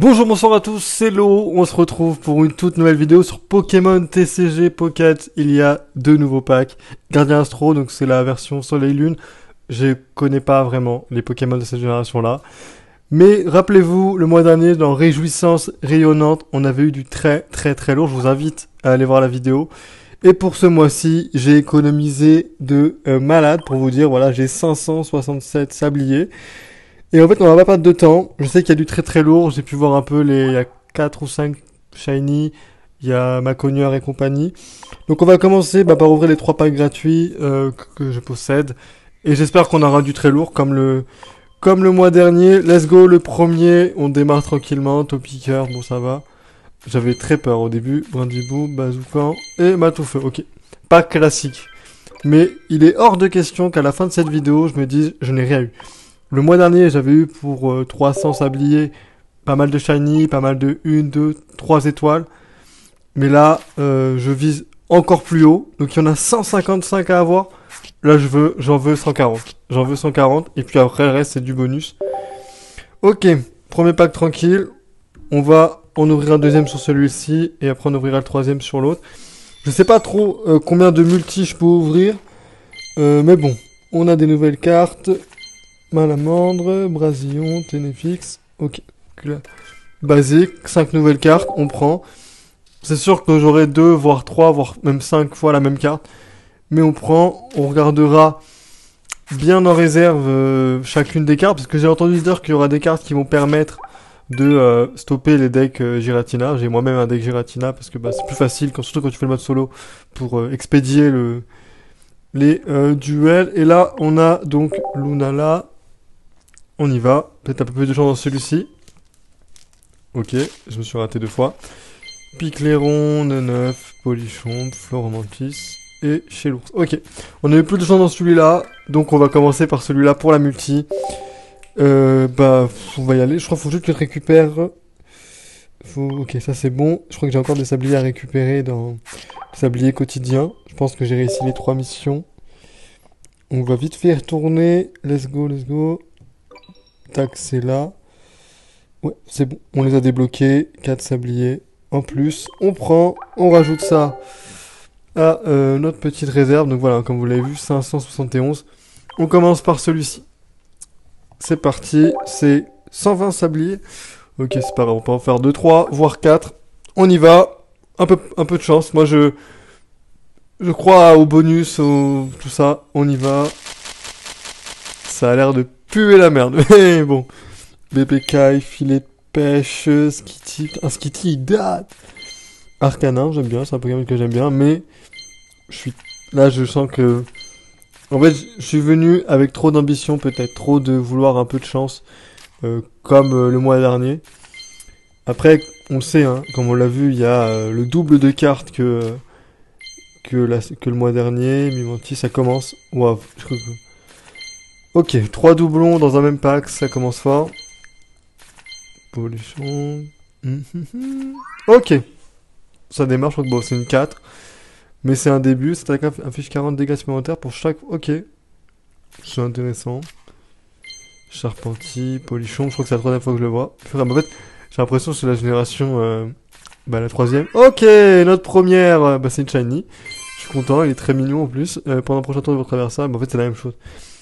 Bonjour, bonsoir à tous, c'est Lo, on se retrouve pour une toute nouvelle vidéo sur Pokémon TCG Pocket. Il y a deux nouveaux packs. Gardien Astro, donc c'est la version Soleil-Lune. Je connais pas vraiment les Pokémon de cette génération-là. Mais rappelez-vous, le mois dernier, dans Réjouissance Rayonnante, on avait eu du très lourd. Je vous invite à aller voir la vidéo. Et pour ce mois-ci, j'ai économisé de malade pour vous dire, voilà, j'ai 567 sabliers. Et en fait, on va pas perdre de temps. Je sais qu'il y a du très lourd. J'ai pu voir un peu il y a 4 ou 5 shiny. Il y a Maconieur et compagnie. Donc on va commencer par ouvrir les 3 packs gratuits que je possède. Et j'espère qu'on aura du très lourd comme le mois dernier. Let's go, le premier. On démarre tranquillement. Topiqueur, bon ça va. J'avais très peur au début. Brindibou, Bazoukan et Matoufeu. Ok. Pack classique. Mais il est hors de question qu'à la fin de cette vidéo, je me dise, je n'ai rien eu. Le mois dernier, j'avais eu pour 300 sabliers, pas mal de shiny, pas mal de 1, 2, 3 étoiles. Mais là, je vise encore plus haut. Donc il y en a 155 à avoir. Là, j'en veux 140. J'en veux 140. Et puis après, le reste, c'est du bonus. Ok, premier pack tranquille. On va en ouvrir un deuxième sur celui-ci. Et après, on ouvrira le troisième sur l'autre. Je sais pas trop combien de multi je peux ouvrir. Mais bon, on a des nouvelles cartes. Malamandre, Brasillon, Ténéfix, ok. Basique, 5 nouvelles cartes, on prend. C'est sûr que j'aurai 2, voire 3, voire même 5 fois la même carte. Mais on prend, on regardera bien en réserve chacune des cartes. Parce que j'ai entendu dire qu'il y aura des cartes qui vont permettre de stopper les decks Giratina. J'ai moi-même un deck Giratina parce que c'est plus facile, surtout quand tu fais le mode solo, pour expédier les duels. Et là, on a donc Lunala. On y va. Peut-être un peu plus de chance dans celui-ci. Ok, je me suis raté 2 fois. Picléron, Neneuf, Polichon, Floromantis et chez l'ours. Ok, on a eu plus de chance dans celui-là. Donc on va commencer par celui-là pour la multi. On va y aller. Je crois qu'il faut juste que je récupère. Ok, ça c'est bon. Je crois que j'ai encore des sabliers à récupérer dans les sabliers quotidiens. Je pense que j'ai réussi les 3 missions. On va vite faire tourner. Let's go. Tac, c'est là. Ouais, c'est bon. On les a débloqués. 4 sabliers. En plus, on prend, on rajoute ça à notre petite réserve. Donc voilà, comme vous l'avez vu, 571. On commence par celui-ci. C'est parti. C'est 120 sabliers. Ok, c'est pas grave. On peut en faire 2, 3, voire 4. On y va. Un peu de chance. Moi, je crois au bonus, tout ça. On y va. Ça a l'air de puer la merde. Mais bon. BPK, filet de pêche, Skitty. Un Skitty, il date. Arcanin, j'aime bien. C'est un Pokémon que j'aime bien. Mais là, je sens que... En fait, je suis venu avec trop d'ambition, peut-être. Trop de vouloir un peu de chance. Comme le mois dernier. Après, on le sait, hein, comme on l'a vu, il y a le double de cartes que le mois dernier. Mimanti, ça commence. Waouh. Ok, 3 doublons dans un même pack, ça commence fort. Pollution. Ok. Ça démarre, je crois que bon, c'est une 4. Mais c'est un début, cette attaque inflige 40 dégâts supplémentaires pour chaque... Ok. C'est intéressant. Charpentier, Polichon, je crois que c'est la 3e fois que je le vois. En fait, j'ai l'impression que c'est la génération... la 3e. Ok, notre première, c'est une shiny. Je suis content, il est très mignon en plus. Pendant le prochain tour de votre adversaire, en fait c'est la même chose.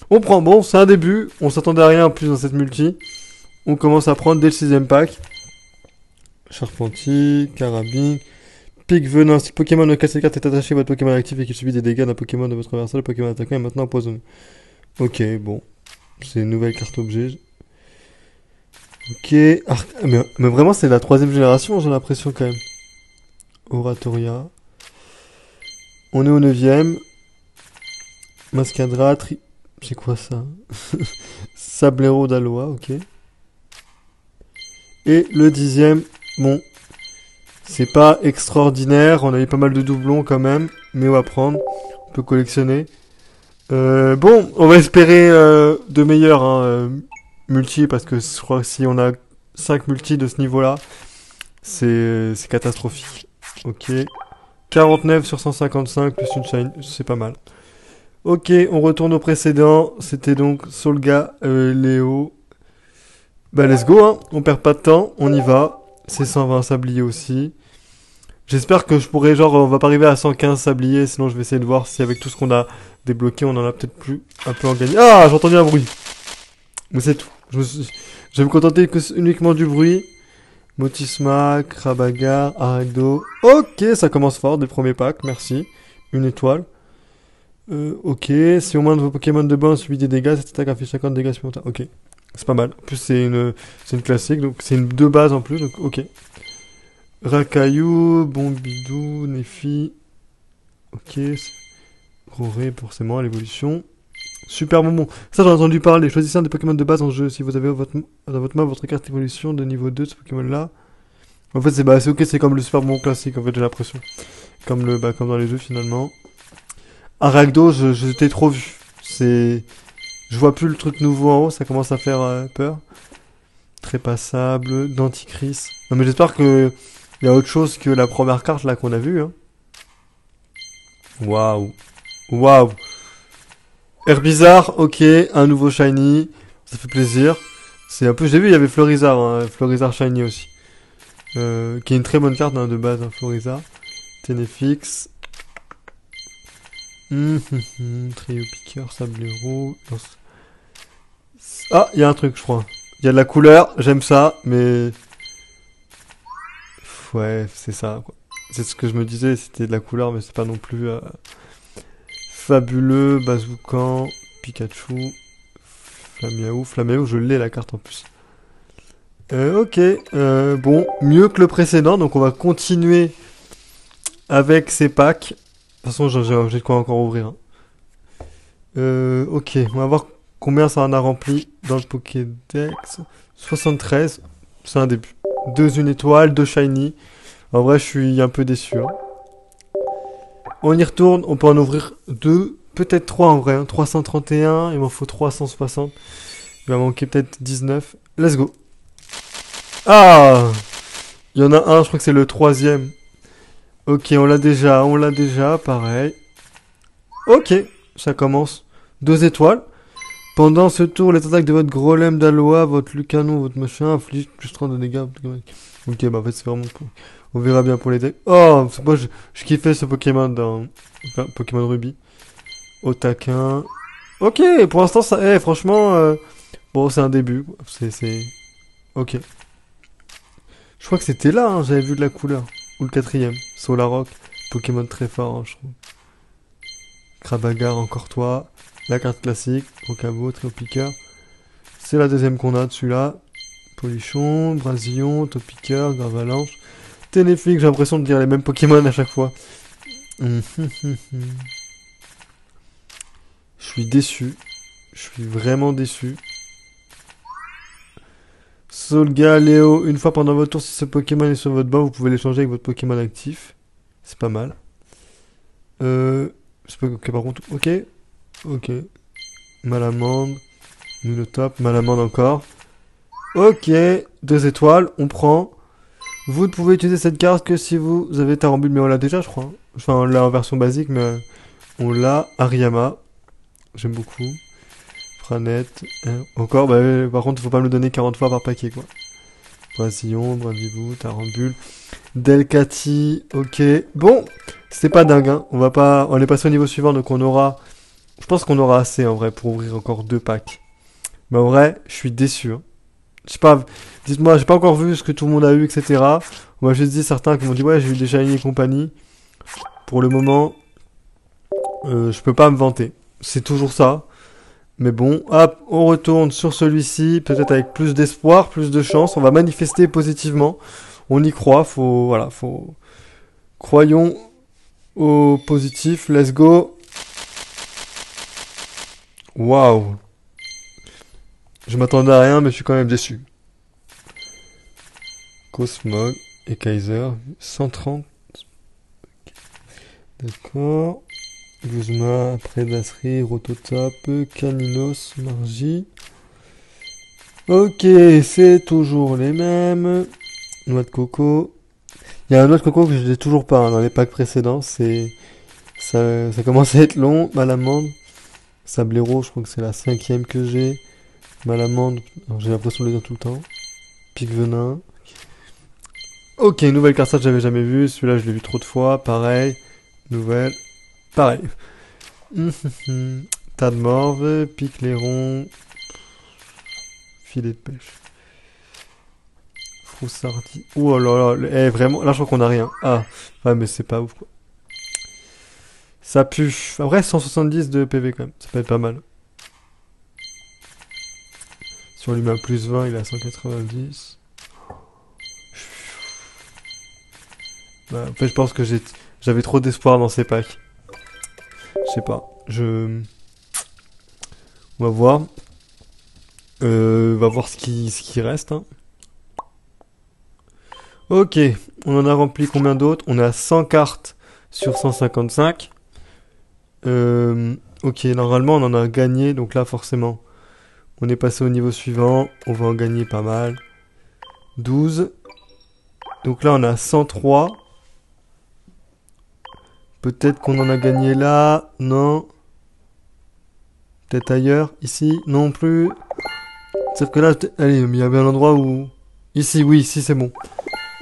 On prend, bon, c'est un début, on s'attendait à rien en plus dans cette multi. On commence à prendre dès le 6ème pack. Charpentier, Carabine, Pic Venin. Si le Pokémon de cette carte est attaché à votre Pokémon actif et qu'il subit des dégâts d'un Pokémon de votre adversaire, le Pokémon attaquant est maintenant empoisonné. Ok, bon. C'est une nouvelle carte objet. Ok. Mais vraiment, c'est la 3ème génération, j'ai l'impression quand même. Oratoria. On est au 9ème. Mascadra, c'est quoi ça? Sablero d'Aloa, ok. Et le 10ème, bon, c'est pas extraordinaire, on a eu pas mal de doublons quand même, mais on va prendre, on peut collectionner. Bon, on va espérer de meilleurs multi, parce que je crois que si on a 5 multi de ce niveau-là, c'est catastrophique. Ok, 49 sur 155 plus une shine, c'est pas mal. Ok, on retourne au précédent. C'était donc Solga, Léo, Bah let's go, hein. On perd pas de temps, on y va. C'est 120 sabliers aussi. J'espère que je pourrai, genre, on va pas arriver à 115 sabliers, sinon je vais essayer de voir si avec tout ce qu'on a débloqué, on en a peut-être plus un peu en gagner. Ah, j'ai entendu un bruit. Mais c'est tout. Je vais me contenter uniquement du bruit. Motisma, Krabagar, Aragdo. Ok, ça commence fort, des premiers packs, merci. Une étoile. Ok, si au moins de vos Pokémon de base subit des dégâts, cette attaque affiche 50 dégâts supplémentaires. Ok, c'est pas mal. En plus, c'est une classique, donc c'est une de base en plus, donc ok. Rakayu, Bombidou, Nefi. Ok, Roré, forcément, l'évolution. Super bonbon. Ça, j'en ai entendu parler. Choisissez un des Pokémon de base en jeu. Si vous avez dans votre main votre carte évolution de niveau 2 de ce Pokémon-là. En fait, c'est ok, c'est comme le super bonbon classique, en fait, j'ai l'impression. Comme dans les jeux, finalement. Aragdo, je t'ai trop vu. Je vois plus le truc nouveau en haut, ça commence à faire peur. Très passable, Denticris. Non, mais j'espère que il y a autre chose que la première carte, là, qu'on a vue, hein. Waouh. Waouh. Herbizarre, ok, un nouveau shiny, ça fait plaisir. C'est un peu, j'ai vu, il y avait Florizarre, hein, Florizarre shiny aussi. Qui est une très bonne carte hein, de base, hein, Florizarre. Ténéfix. Trio Piqueur, Sablero. Ah, il y a un truc, je crois. Il y a de la couleur, j'aime ça, mais... Ouais, c'est ça, quoi. C'est ce que je me disais, c'était de la couleur, mais c'est pas non plus... Fabuleux, Bazoukan, Pikachu, Flamiaou. Flamiaou, je l'ai la carte en plus. Ok, bon, mieux que le précédent, donc on va continuer avec ces packs. De toute façon, j'ai de quoi encore ouvrir. Hein. Ok, on va voir combien ça en a rempli dans le Pokédex. 73, c'est un début. 1 étoile, 2 shiny. En vrai, je suis un peu déçu. Hein. On y retourne, on peut en ouvrir 2, peut-être 3 en vrai. Hein. 331, il m'en faut 360. Il va manquer peut-être 19. Let's go. Ah! Il y en a un, je crois que c'est le 3e. Ok, on l'a déjà, pareil. Ok, ça commence. 2 étoiles. Pendant ce tour, les attaques de votre Grolem d'Aloa, votre Lucanon, votre machin infligent plus 30 de dégâts. Ok, bah en fait c'est vraiment cool. On verra bien pour les decks. Oh, moi je kiffais ce Pokémon dans Pokémon Ruby. Au taquin. Ok, pour l'instant ça... franchement, bon c'est un début. C'est... Ok. Je crois que c'était là, hein, j'avais vu de la couleur. Ou le 4e. Solaroc. Pokémon très fort, hein, je trouve. Krabagar, encore toi. La carte classique. Rocabo, Tréopiqueur. C'est la deuxième qu'on a de celui-là. Polichon, Brasillon, Topiqueur, Gravalanche. Ténéfique, j'ai l'impression de dire les mêmes Pokémon à chaque fois. Je suis déçu. Je suis vraiment déçu. Solga, Léo, une fois pendant votre tour, si ce Pokémon est sur votre banc, vous pouvez l'échanger avec votre Pokémon actif. C'est pas mal. Je sais pas, ok, par contre, ok. Ok. Malamande. Nunotop, Malamande encore. Ok, 2 étoiles, on prend. Vous ne pouvez utiliser cette carte que si vous avez Tarambule, mais on l'a déjà, je crois. Enfin, on l'a en version basique, mais on l'a. Ariama, j'aime beaucoup. Franette, encore, bah, par contre, il faut pas me le donner 40 fois par paquet, quoi. Brasillon, Brandibou, Tarambule. Delcati, ok. Bon, c'était pas dingue, hein. On est passé au niveau suivant, donc je pense qu'on aura assez, en vrai, pour ouvrir encore 2 packs. Mais en vrai, je suis déçu, hein. Je sais pas, dites-moi, j'ai pas encore vu ce que tout le monde a eu, etc. On m'a juste dit certains qui m'ont dit ouais, j'ai eu des shiny et compagnie. Pour le moment, je peux pas me vanter. C'est toujours ça. Mais bon, hop, on retourne sur celui-ci, peut-être avec plus d'espoir, plus de chance. On va manifester positivement. On y croit, croyons au positif. Let's go. Waouh. Je m'attendais à rien, mais je suis quand même déçu. Cosmog et Kaiser, 130. D'accord. Guzma, Prédasserie, Rototop, Caninos, Margie. Ok, c'est toujours les mêmes. Noix de coco. Il y a un noix de coco que je n'ai toujours pas hein, dans les packs précédents. Ça commence à être long. Malamande. Sablero, je crois que c'est la 5e que j'ai. Malamande, j'ai l'impression de le dire tout le temps. Pique venin. Ok, nouvelle carte, ça j'avais jamais vu. Celui-là, je l'ai vu trop de fois. Pareil. Nouvelle. Pareil. Tas de morve, pique les ronds. Filet de pêche. Froussardi. Oh là là, eh, vraiment, là je crois qu'on a rien. Ah, ouais, mais c'est pas ouf quoi. Ça pue. Après, 170 de PV quand même, ça peut être pas mal. Si on lui met un plus 20, il est à 190. Ouais, en fait, je pense que j'avais trop d'espoir dans ces packs. Je sais pas. On va voir. On va voir ce qui reste. Hein. Ok, on en a rempli combien d'autres? On est à 100 cartes sur 155. Ok, normalement on en a gagné, donc là forcément, on est passé au niveau suivant. On va en gagner pas mal. 12. Donc là on a 103. Peut-être qu'on en a gagné là. Non. Peut-être ailleurs. Ici. Non plus. Sauf que là, allez, il y avait un endroit où... Ici, oui, ici c'est bon.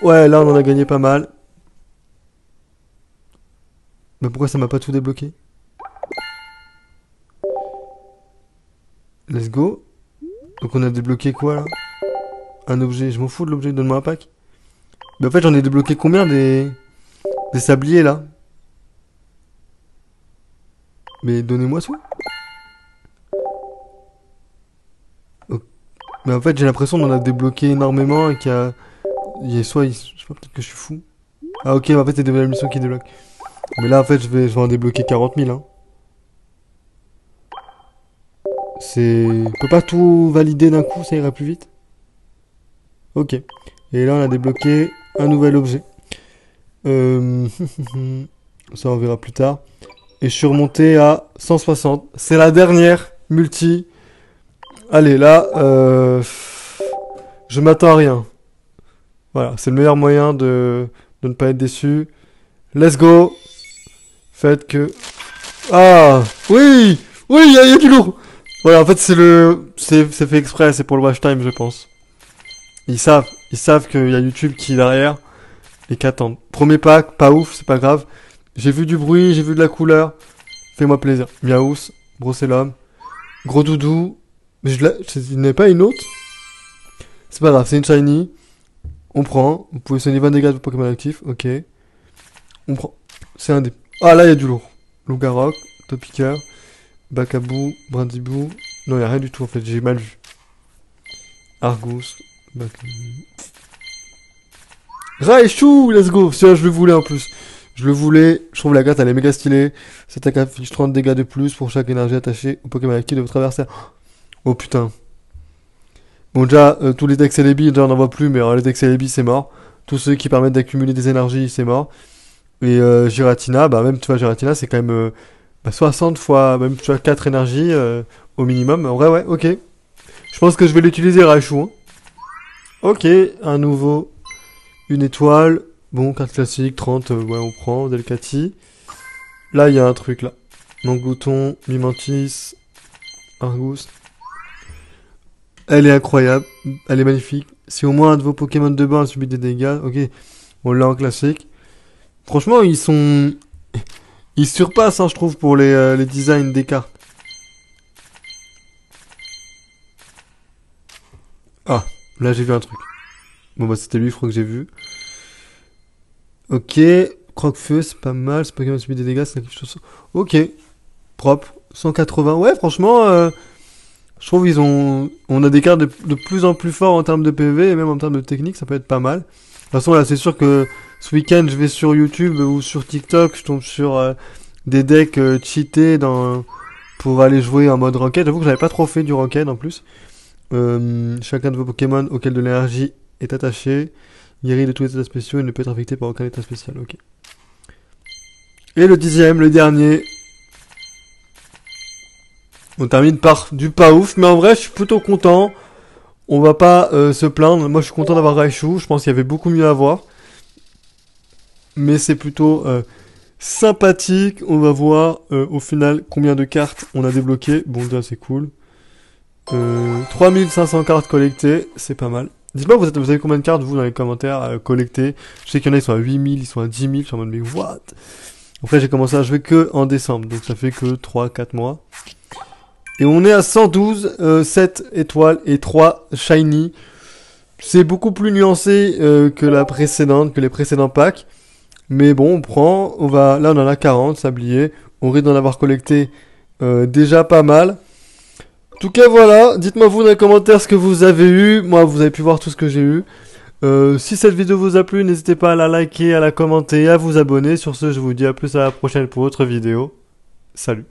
Ouais, là on en a gagné pas mal. Mais pourquoi ça m'a pas tout débloqué? Let's go. Donc on a débloqué quoi là? Un objet. Je m'en fous de l'objet, donne-moi un pack. Mais en fait j'en ai débloqué combien des sabliers là? Mais donnez-moi tout. Ok. Mais en fait j'ai l'impression qu'on en a débloqué énormément et qu'il y a... Il y a soit... Je sais pas, peut-être que je suis fou. Ah ok, en fait c'est des nouvelles missions qui débloquent. Mais là en fait je vais en débloquer 40 000 hein. On peut pas tout valider d'un coup, ça ira plus vite. Ok. Et là on a débloqué un nouvel objet. Euh... Ça on verra plus tard. Et je suis remonté à 160. C'est la dernière multi. Allez, là, je m'attends à rien. Voilà, c'est le meilleur moyen de ne pas être déçu. Let's go. Faites que... Ah, oui, oui, il y a du lourd. Voilà, en fait, c'est fait exprès, c'est pour le watch time, je pense. Ils savent qu'il y a YouTube qui est derrière et qu'attendent. Premier pack, pas ouf, c'est pas grave. J'ai vu du bruit, j'ai vu de la couleur. Fais-moi plaisir. Miaous, Brocellum, Gros Doudou. Mais il n'y en a pas une autre? C'est pas grave, c'est une shiny. On prend. Vous pouvez soigner 20 dégâts de Pokémon actifs. Ok. On prend. C'est un des... Ah là, il y a du lourd. Lougarok, Topiqueur, Bacabou, Brindibou. Non, il n'y a rien du tout en fait, j'ai mal vu. Argus, Bacabou. Raichu, let's go. Celui-là, je le voulais en plus. Je le voulais. Je trouve la carte, elle est méga stylée. Cette attaque affiche 30 dégâts de plus pour chaque énergie attachée au Pokémon actif de votre adversaire. Oh putain. Bon, déjà, tous les decks Celebi, déjà on n'en voit plus, mais les decks Celebi, c'est mort. Tous ceux qui permettent d'accumuler des énergies, c'est mort. Et Giratina, bah même, tu vois, Giratina, c'est quand même 60 fois, même, tu vois, 4 énergies au minimum. En vrai, ouais, ok. Je pense que je vais l'utiliser, Raichu. Hein. Ok, un nouveau. Une étoile. Bon, carte classique, 30, ouais, on prend. Delcati. Là, il y a un truc, là. Mangouton, Mimantis, Argus. Elle est incroyable. Elle est magnifique. Si au moins un de vos Pokémon de bain subit des dégâts, ok. On l'a en classique. Franchement, ils sont... Ils surpassent, hein, je trouve, pour les designs des cartes. Ah, là, j'ai vu un truc. Bon, bah, c'était lui, je crois que j'ai vu. Ok. Croque-feu, c'est pas mal. Ce Pokémon subit des dégâts, c'est quelque chose... Ok. Propre. 180. Ouais, franchement... Je trouve on a des cartes de plus en plus forts en termes de PV et même en termes de technique, ça peut être pas mal. De toute façon, là, c'est sûr que ce week-end, je vais sur YouTube ou sur TikTok, je tombe sur des decks cheatés pour aller jouer en mode ranked. J'avoue que j'avais pas trop fait du ranked en plus. Chacun de vos Pokémon auquel de l'énergie est attaché, guéri de tous les états spéciaux et ne peut être affecté par aucun état spécial. Ok. Et le 10e, le dernier. On termine par du pas ouf, mais en vrai, je suis plutôt content. On va pas se plaindre. Moi, je suis content d'avoir Raichu. Je pense qu'il y avait beaucoup mieux à voir. Mais c'est plutôt sympathique. On va voir au final combien de cartes on a débloquées. Bon, déjà, c'est cool. 3500 cartes collectées, c'est pas mal. Dites-moi, vous avez combien de cartes, vous, dans les commentaires, collectées? Je sais qu'il y en a, ils sont à 8000, ils sont à 10 000, je suis en mode, mais what? Après, j'ai commencé à jouer que en décembre, donc ça fait que 3-4 mois. Et on est à 112, 7 étoiles et 3 shiny. C'est beaucoup plus nuancé que la précédente, que les précédents packs. Mais bon, on prend, là on en a 40, sablier. On risque d'en avoir collecté déjà pas mal. En tout cas, voilà, dites-moi vous dans les commentaires ce que vous avez eu. Moi, vous avez pu voir tout ce que j'ai eu. Si cette vidéo vous a plu, n'hésitez pas à la liker, à la commenter, à vous abonner. Sur ce, je vous dis à plus à la prochaine pour autre vidéo. Salut.